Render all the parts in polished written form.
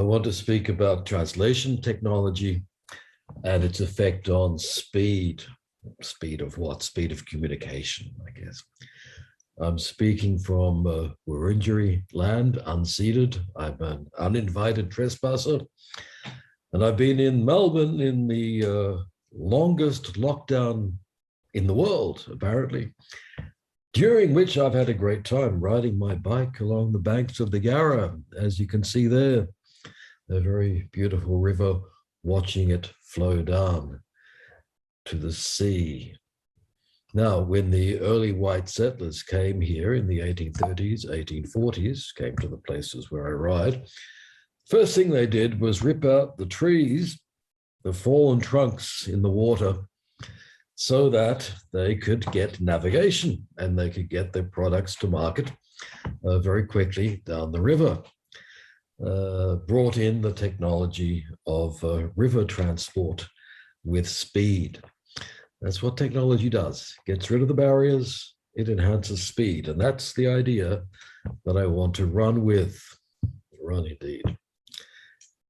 want to speak about translation technology and its effect on speed. Speed of what? Speed of communication, I guess. I'm speaking from Wurundjeri land, unceded. I'm an uninvited trespasser. And I've been in Melbourne in the longest lockdown in the world, apparently, during which I've had a great time riding my bike along the banks of the Yarra, as you can see there, a very beautiful river, watching it flow down to the sea. Now, when the early white settlers came here in the 1830s, 1840s, came to the places where I ride, first thing they did was rip out the trees, the fallen trunks in the water, so that they could get navigation and they could get their products to market very quickly down the river. Brought in the technology of river transport with speed. That's what technology does. Gets rid of the barriers, it enhances speed. And that's the idea that I want to run with. Run indeed.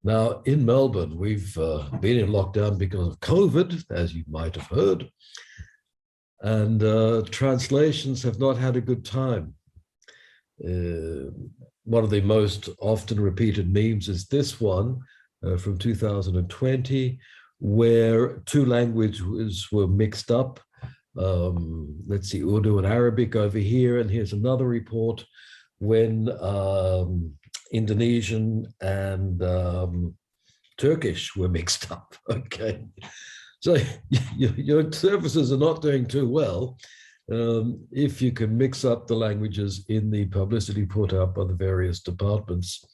Now, in Melbourne, we've been in lockdown because of COVID, as you might have heard. And translations have not had a good time. One of the most often repeated memes is this one from 2020, where two languages were mixed up. Let's see, Urdu and Arabic over here. And here's another report when Indonesian and Turkish were mixed up. Okay. So your services are not doing too well if you can mix up the languages in the publicity put out by the various departments,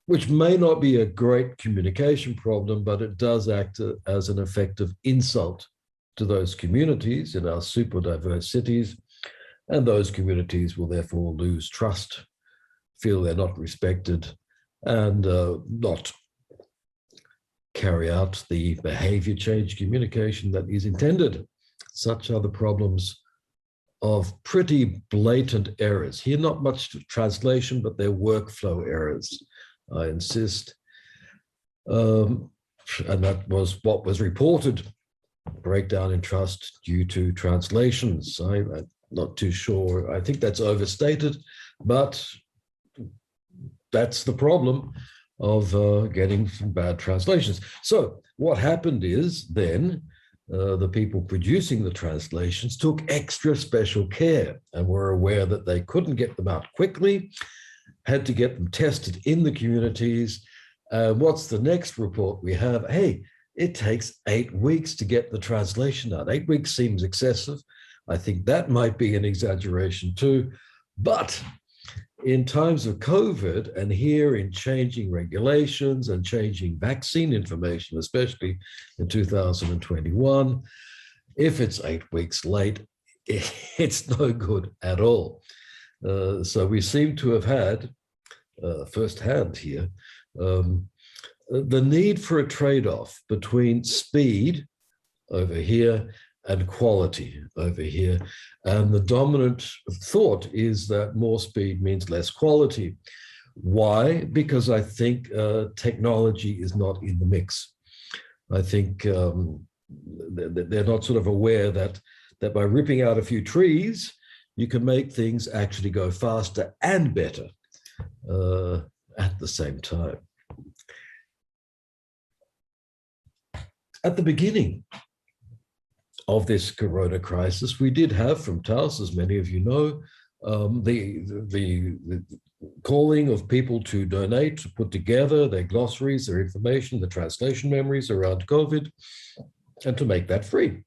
which may not be a great communication problem, but it does act as an effective insult to those communities in our super diverse cities. And those communities will therefore lose trust, feel they're not respected, and not carry out the behavior change communication that is intended. Such are the problems of pretty blatant errors. Here, not much translation, but they're workflow errors, I insist. And that was what was reported, breakdown in trust due to translations. I'm not too sure. I think that's overstated, but that's the problem of getting some bad translations. So what happened is then the people producing the translations took extra special care and were aware that they couldn't get them out quickly, had to get them tested in the communities. What's the next report we have? Hey, it takes 8 weeks to get the translation out. 8 weeks seems excessive. I think that might be an exaggeration too, but in times of COVID and here in changing regulations and changing vaccine information, especially in 2021, if it's 8 weeks late, it's no good at all. So we seem to have had firsthand here the need for a trade-off between speed over here and quality over here. And the dominant thought is that more speed means less quality. Why? Because I think technology is not in the mix. I think they're not sort of aware that by ripping out a few trees, you can make things actually go faster and better at the same time. At the beginning of this corona crisis, we did have from Taos, as many of you know, the calling of people to donate, to put together their glossaries, their information, the translation memories around COVID, and to make that free.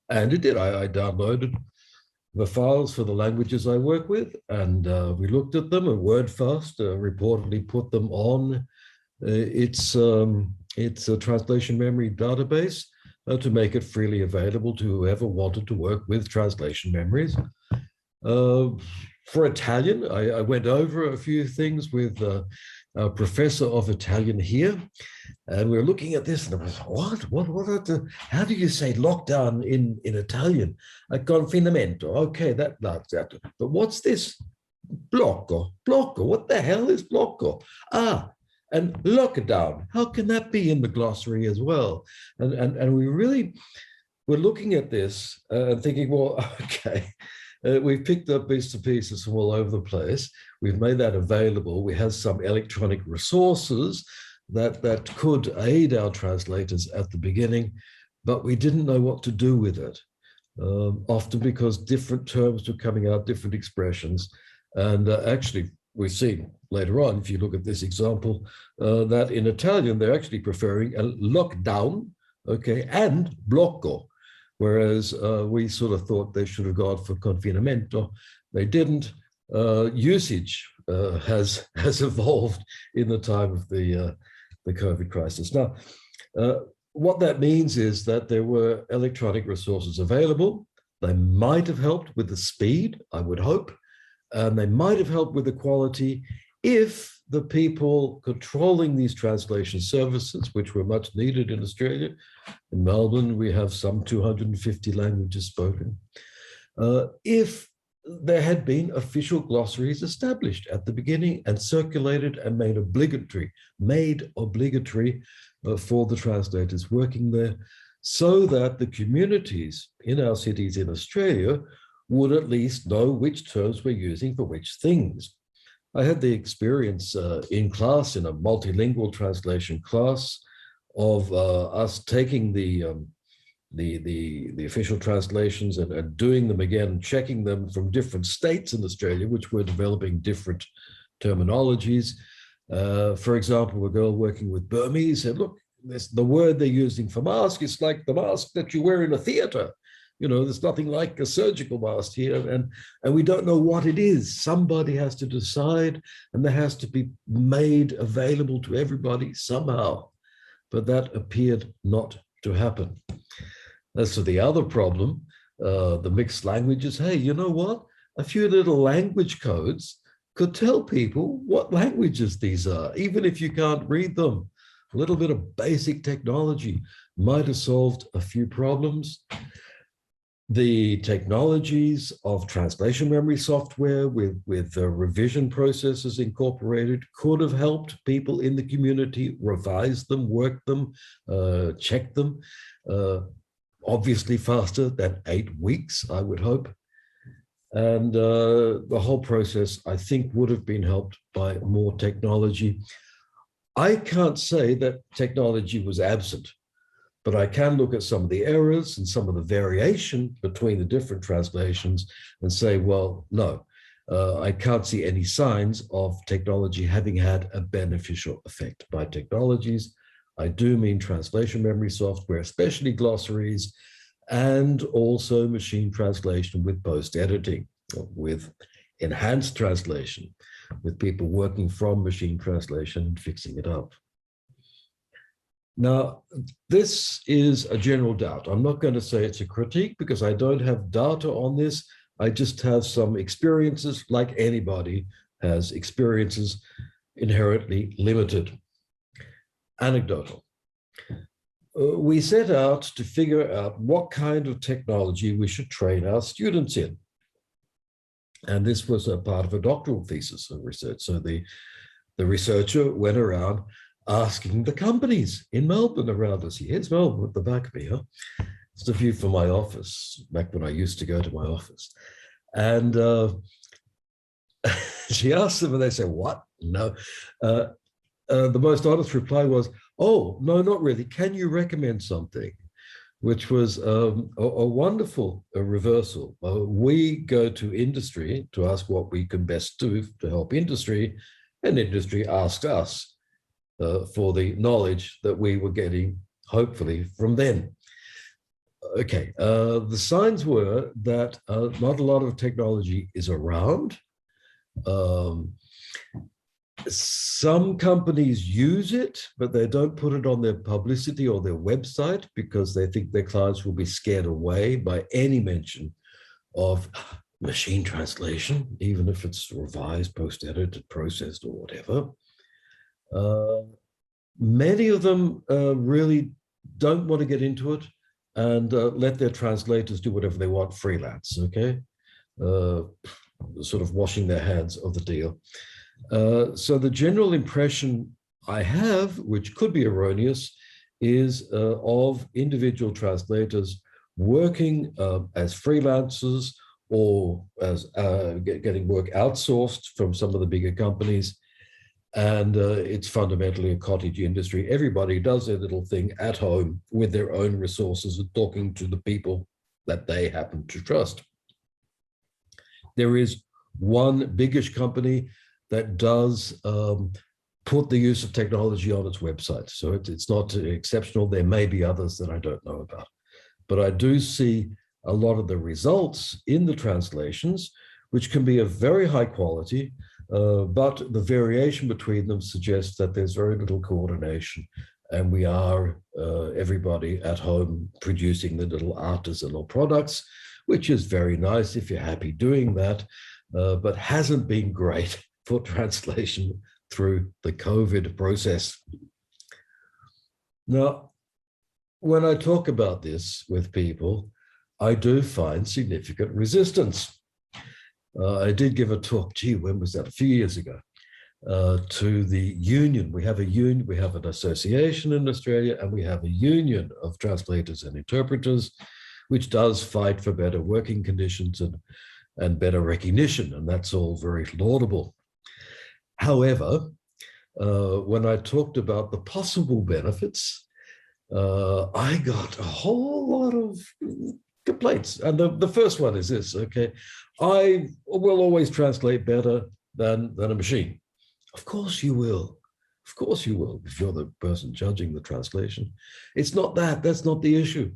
And it did. I downloaded the files for the languages I work with, and we looked at them, and WordFast reportedly put them on its translation memory database to make it freely available to whoever wanted to work with translation memories. For Italian, I went over a few things with a professor of Italian here, and we were looking at this, and I was, what how do you say lockdown in Italian? Confinamento, okay, that's that. But what's this? Blocco, what the hell is blocco? Ah, And lockdown, how can that be in the glossary as well? And we really were looking at this and thinking, well, okay, we've picked up bits and pieces from all over the place. We've made that available. We have some electronic resources that could aid our translators at the beginning, but we didn't know what to do with it, often because different terms were coming out, different expressions. And actually, we've seen later on, if you look at this example, that in Italian, they're actually preferring a lockdown, okay, and blocco, whereas we sort of thought they should have gone for confinamento. They didn't. Usage has evolved in the time of the COVID crisis. Now, what that means is that there were electronic resources available. They might have helped with the speed, I would hope, and they might have helped with the quality if the people controlling these translation services, which were much needed in Australia. In Melbourne, we have some 250 languages spoken. If there had been official glossaries established at the beginning and circulated and made obligatory for the translators working there, so that the communities in our cities in Australia would at least know which terms we're using for which things. I had the experience in class, in a multilingual translation class, of us taking the official translations and doing them again, checking them from different states in Australia, which were developing different terminologies. For example, a girl working with Burmese said, look, the word they're using for mask is like the mask that you wear in a theater. You know, there's nothing like a surgical mask here, and we don't know what it is. Somebody has to decide, and that has to be made available to everybody somehow. But that appeared not to happen. As to the other problem, the mixed languages, hey, you know what? A few little language codes could tell people what languages these are, even if you can't read them. A little bit of basic technology might have solved a few problems. The technologies of translation memory software with revision processes incorporated could have helped people in the community revise them, work them, check them, obviously faster than 8 weeks, I would hope. And the whole process, I think, would have been helped by more technology. I can't say that technology was absent, but I can look at some of the errors and some of the variation between the different translations and say, well, no, I can't see any signs of technology having had a beneficial effect. By technologies, I do mean translation memory software, especially glossaries, and also machine translation with post-editing, with enhanced translation, with people working from machine translation and fixing it up. Now, this is a general doubt. I'm not going to say it's a critique because I don't have data on this. I just have some experiences, like anybody has experiences, inherently limited. Anecdotal. We set out to figure out what kind of technology we should train our students in. And this was a part of a doctoral thesis of research. So the researcher went around asking the companies in Melbourne around us. Here's Melbourne at the back of me. Huh? It's the view from my office, back when I used to go to my office. And she asked them and they said, what? No. The most honest reply was, oh, no, not really. Can you recommend something? Which was a wonderful reversal. We go to industry to ask what we can best do to help industry, and industry asked us for the knowledge that we were getting, hopefully, from them. Okay, the signs were that not a lot of technology is around. Some companies use it, but they don't put it on their publicity or their website because they think their clients will be scared away by any mention of machine translation, even if it's revised, post-edited, processed, or whatever. Many of them really don't want to get into it and let their translators do whatever they want freelance, okay? Sort of washing their hands of the deal. So the general impression I have, which could be erroneous, is of individual translators working as freelancers or as getting work outsourced from some of the bigger companies. And it's fundamentally a cottage industry. Everybody does their little thing at home with their own resources and talking to the people that they happen to trust. There is one biggish company that does put the use of technology on its website. So it's not exceptional. There may be others that I don't know about. But I do see a lot of the results in the translations, which can be of very high quality, but the variation between them suggests that there's very little coordination. And we are, everybody at home, producing the little artisanal products, which is very nice if you're happy doing that, but hasn't been great for translation through the COVID process. Now, when I talk about this with people, I do find significant resistance. I did give a talk, gee, when was that? A few years ago, to the union. We have a union, we have an association in Australia, and we have a union of translators and interpreters, which does fight for better working conditions and better recognition, and that's all very laudable. However, when I talked about the possible benefits, I got a whole lot of complaints. And the first one is this, okay, I will always translate better than a machine. Of course you will. Of course you will, if you're the person judging the translation. It's not that, that's not the issue.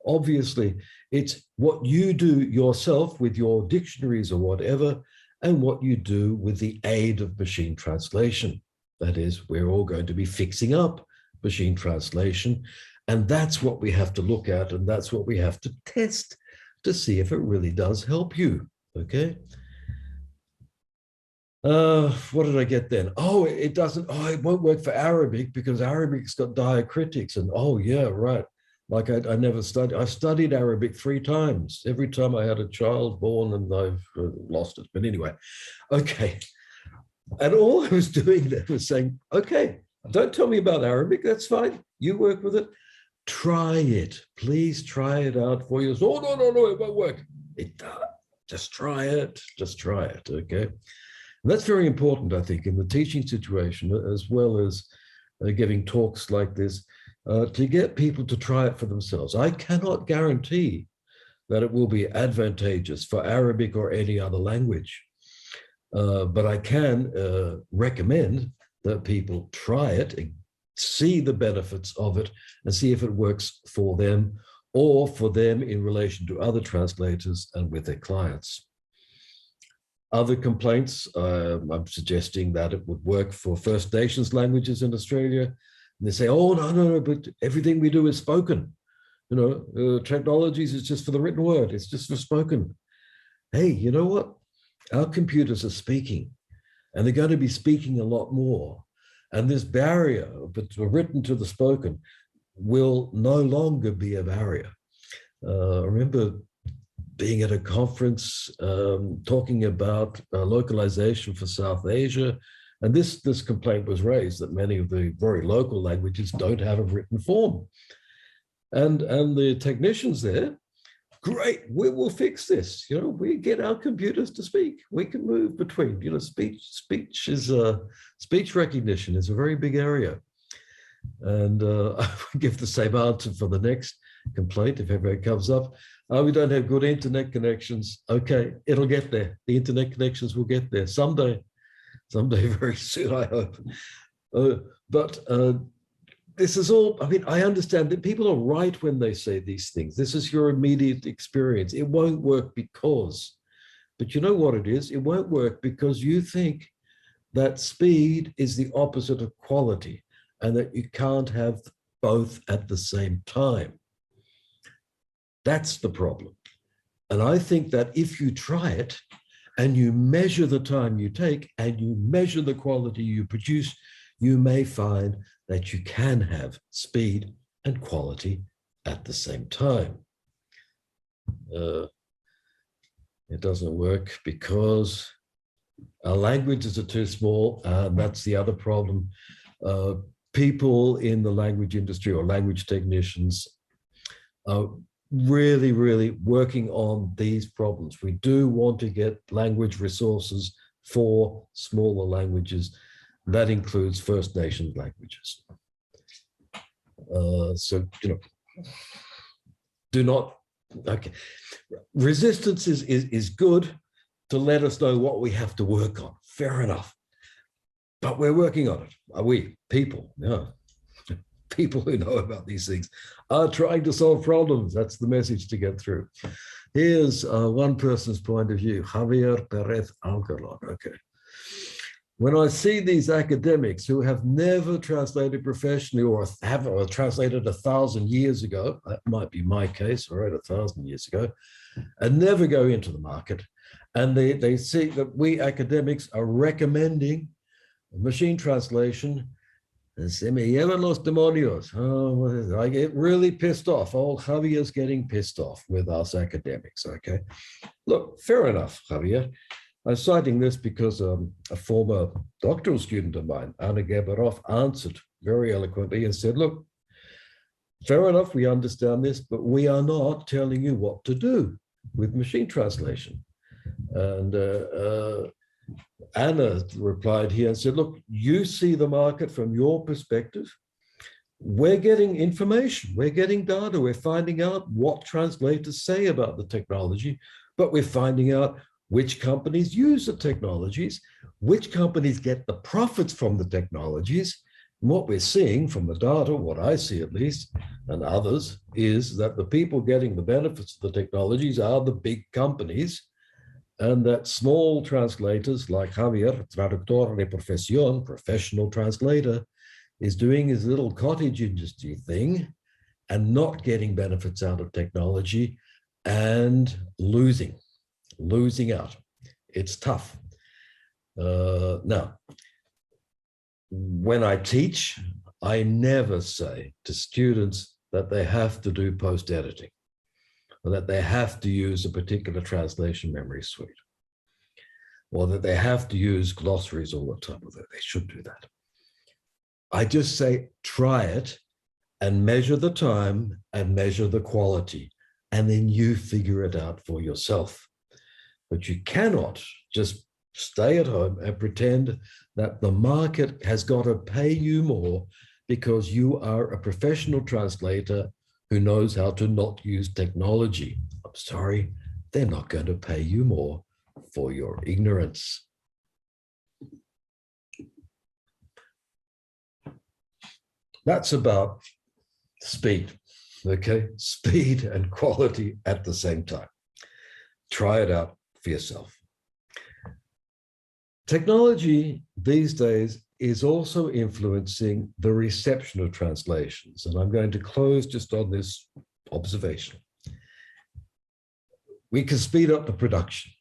Obviously, it's what you do yourself with your dictionaries or whatever, and what you do with the aid of machine translation. That is, we're all going to be fixing up machine translation, and that's what we have to look at, and that's what we have to test to see if it really does help you, okay? What did I get then? Oh, it doesn't, oh, it won't work for Arabic because Arabic's got diacritics, and oh yeah, right. Like I never studied, I studied Arabic 3 times. Every time I had a child born and I've lost it. But anyway, okay. And all I was doing there was saying, okay, don't tell me about Arabic, that's fine. You work with it. Try it. Please try it out for you. Oh, no, it won't work. It does. Just try it. Just try it, okay? And that's very important, I think, in the teaching situation, as well as giving talks like this, to get people to try it for themselves. I cannot guarantee that it will be advantageous for Arabic or any other language, but I can recommend that people try it, see the benefits of it, and see if it works for them or for them in relation to other translators and with their clients. Other complaints, I'm suggesting that it would work for First Nations languages in Australia. And they say, oh, no, but everything we do is spoken. You know, technologies is just for the written word. It's just for spoken. Hey, you know what? Our computers are speaking, and they're going to be speaking a lot more. And this barrier between written to the spoken will no longer be a barrier. I remember being at a conference talking about localization for South Asia. And this complaint was raised that many of the very local languages don't have a written form. And the technicians there, great, we will fix this. You know, we get our computers to speak. We can move between, you know, speech recognition is a very big area. And I would give the same answer for the next complaint if ever it comes up. We don't have good internet connections. Okay, it'll get there. The internet connections will get there someday very soon, I hope. But this is all, I mean, I understand that people are right when they say these things. This is your immediate experience. It won't work because, but you know what it is? It won't work because you think that speed is the opposite of quality and that you can't have both at the same time. That's the problem. And I think that if you try it and you measure the time you take and you measure the quality you produce, you may find that you can have speed and quality at the same time. It doesn't work because our languages are too small, and that's the other problem. People in the language industry or language technicians are really, really working on these problems. We do want to get language resources for smaller languages. That includes First Nations languages. So, do not, okay. Resistance is good to let us know what we have to work on. Fair enough. But we're working on it. Are we? People, yeah. People who know about these things are trying to solve problems. That's the message to get through. Here's one person's point of view, Javier Perez Alcalon. Okay. When I see these academics who have never translated professionally or have translated 1,000 years ago, that might be my case, or 1,000 years ago, and never go into the market, and they see that we academics are recommending machine translation, se me llevan los demonios. Oh, I get really pissed off. Old Javier's getting pissed off with us academics, okay? Look, fair enough, Javier. I'm citing this because a former doctoral student of mine, Anna Geberov, answered very eloquently and said, look, fair enough, we understand this, but we are not telling you what to do with machine translation. And Anna replied here and said, look, you see the market from your perspective. We're getting information, we're getting data, we're finding out what translators say about the technology, but we're finding out which companies use the technologies, which companies get the profits from the technologies. And what we're seeing from the data, what I see at least, and others, is that the people getting the benefits of the technologies are the big companies, and that small translators like Javier, traductor de profesión, professional translator, is doing his little cottage industry thing and not getting benefits out of technology and losing out. It's tough. Now, when I teach, I never say to students that they have to do post-editing, or that they have to use a particular translation memory suite, or that they have to use glossaries all the time, although they should do that. I just say, try it and measure the time and measure the quality, and then you figure it out for yourself. But you cannot just stay at home and pretend that the market has got to pay you more because you are a professional translator who knows how to not use technology. I'm sorry, they're not going to pay you more for your ignorance. That's about speed, okay? Speed and quality at the same time. Try it out for yourself. Technology these days is also influencing the reception of translations. And I'm going to close just on this observation. We can speed up the production,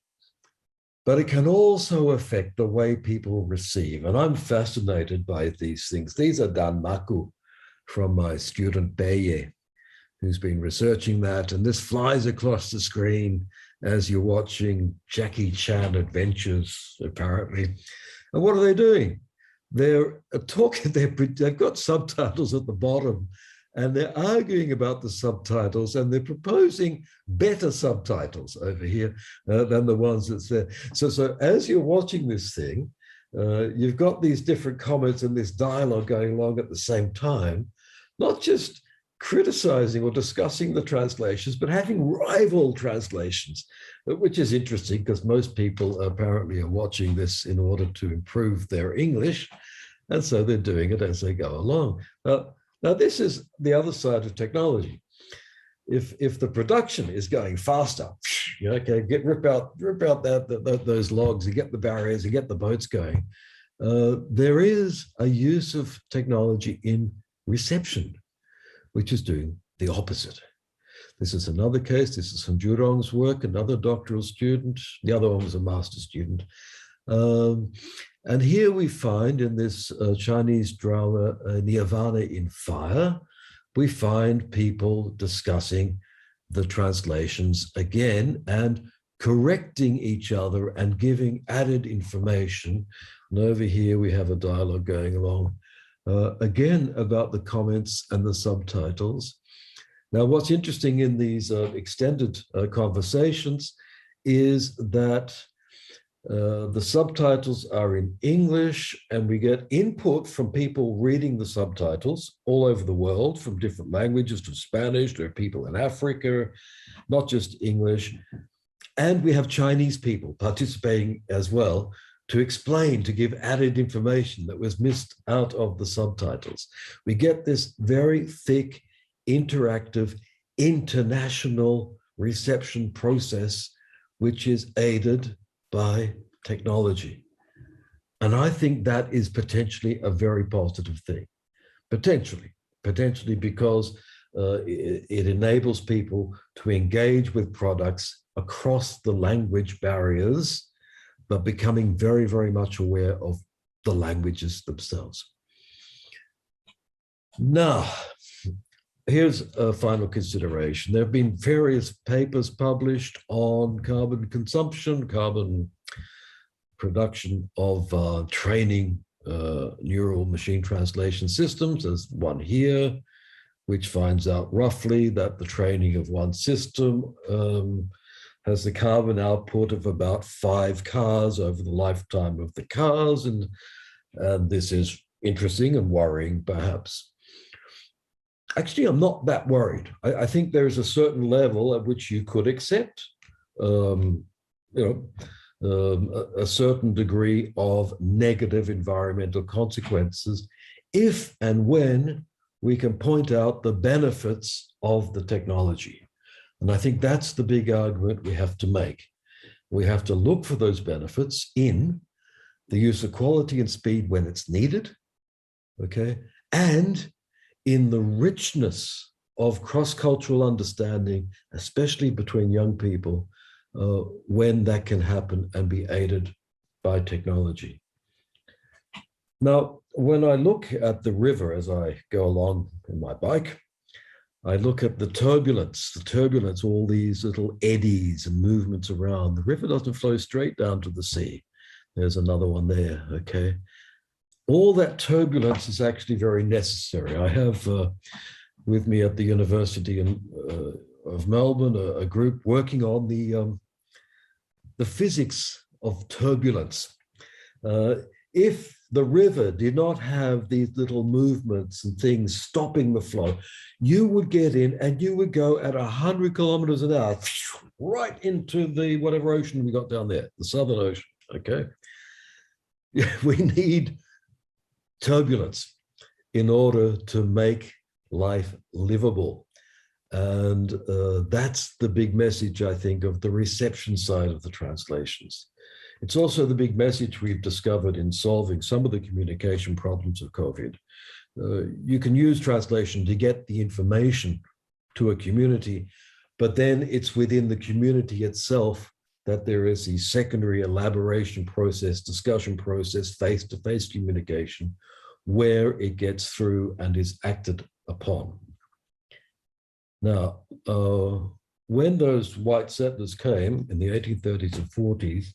but it can also affect the way people receive. And I'm fascinated by these things. These are danmaku from my student Beye, who's been researching that. And this flies across the screen as you're watching Jackie Chan adventures, apparently. And what are they doing? They're talking, they've got subtitles at the bottom, and they're arguing about the subtitles, and they're proposing better subtitles over here than the ones that's there. So as you're watching this thing, you've got these different comments and this dialogue going along at the same time, not just criticizing or discussing the translations, but having rival translations, which is interesting because most people apparently are watching this in order to improve their English. And so they're doing it as they go along. Now this is the other side of technology. If the production is going faster, okay, rip out those logs and get the barriers and get the boats going. There is a use of technology in reception, which is doing the opposite. This is another case. This is from Jurong's work, another doctoral student. The other one was a master's student. And here we find in this Chinese drama, Nirvana in Fire, we find people discussing the translations again and correcting each other and giving added information. And over here we have a dialogue going along again, about the comments and the subtitles. Now, what's interesting in these extended conversations is that the subtitles are in English, and we get input from people reading the subtitles all over the world, from different languages to Spanish. There are people in Africa, not just English. And we have Chinese people participating as well to explain, to give added information that was missed out of the subtitles. We get this very thick, interactive, international reception process, which is aided by technology. And I think that is potentially a very positive thing. Potentially because it enables people to engage with products across the language barriers, but becoming very, very much aware of the languages themselves. Now, here's a final consideration. There have been various papers published on carbon consumption, carbon production of training neural machine translation systems. There's one here, which finds out roughly that the training of one system has the carbon output of about 5 cars over the lifetime of the cars. And this is interesting and worrying, perhaps. Actually, I'm not that worried. I think there is a certain level at which you could accept, a certain degree of negative environmental consequences if and when we can point out the benefits of the technology. And I think that's the big argument we have to make. We have to look for those benefits in the use of quality and speed when it's needed, okay, and in the richness of cross-cultural understanding, especially between young people, when that can happen and be aided by technology. Now, when I look at the river as I go along in my bike, I look at the turbulence, all these little eddies and movements around. The river doesn't flow straight down to the sea. There's another one there, okay? All that turbulence is actually very necessary. I have with me at the University of Melbourne a group working on the physics of turbulence. If the river did not have these little movements and things stopping the flow, you would get in and you would go at 100 kilometers an hour right into the whatever ocean we got down there, the Southern Ocean, okay? We need turbulence in order to make life livable. And that's the big message, I think, of the reception side of the translations. It's also the big message we've discovered in solving some of the communication problems of COVID. You can use translation to get the information to a community, but then it's within the community itself that there is the secondary elaboration process, discussion process, face-to-face communication, where it gets through and is acted upon. Now, when those white settlers came in the 1830s and 40s,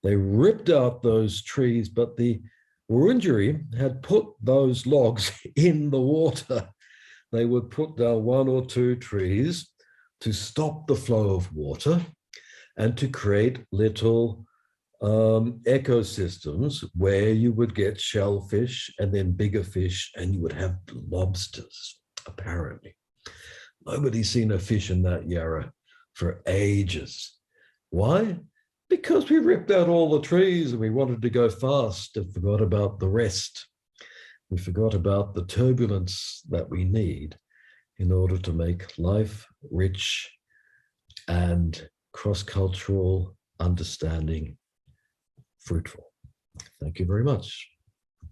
they ripped out those trees, but the Wurundjeri had put those logs in the water. They would put down 1 or 2 trees to stop the flow of water and to create little ecosystems where you would get shellfish and then bigger fish, and you would have lobsters, apparently. Nobody's seen a fish in that Yarra for ages. Why? Because we ripped out all the trees and we wanted to go fast and forgot about the rest. We forgot about the turbulence that we need in order to make life rich and cross-cultural understanding fruitful. Thank you very much.